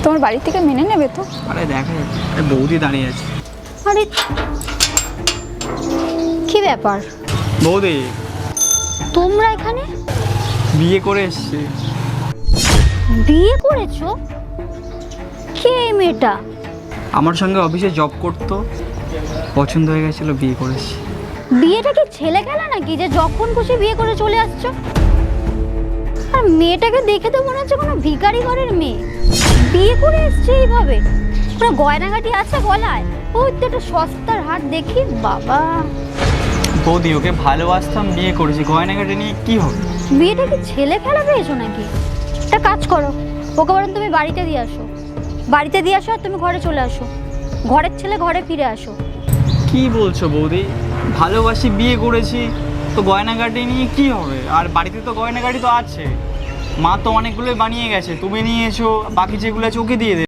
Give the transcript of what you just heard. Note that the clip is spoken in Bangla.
তোমার বাড়ি থেকে মেনে নেবে তো? আরে দেখা যাচ্ছে, বৌদি দাঁড়িয়ে আছে। আরে কি ব্যাপার, বৌদি তোমরা এখানে? বিয়ে করে এসছে। বিয়ে করেছো? কে এই মেয়েটা? আমার সঙ্গে অফিসে জব করতো, পছন্দ হয়ে গেছিল, বিয়ে করেছি। বিয়েটা কি ছেলে খেলা নাকি যে যখন খুশি বিয়ে করে চলে আসছো? আর মেয়েটাকে দেখে তো মনে হচ্ছে কোনো ভিখারি ঘরের মেয়ে, বিয়ে করে এসছে এইভাবে। কোনো গয়নাগাটি আছে গলায়? ওই তো একটা সস্তার হাট দেখি বাবা। বৌদি ওকে ভালোবাসতাম, বিয়ে করেছি, গয়নাগাটি নিয়ে কি হবে? বিয়েটা কি ছেলে খেলা পেয়েছো নাকি? একটা কাজ করো, ওকে বরং তুমি বাড়িতে দিয়ে আসো। বাড়িতে দিয়ে আসো আর তুমি ঘরে চলে আসো। ঘরের ছেলে ঘরে ফিরে আসো। কি বলছো বৌদি? ভালোবাসি, বিয়ে করেছি, তো গয়নাগাটি নিয়ে কি হবে? আর বাড়িতে তো গয়নাগাটি তো আছে, মা তো অনেকগুলোই বানিয়ে গেছে, তুমি নিয়ে এসো, বাকি যেগুলো আছে ওকে দিয়ে দে।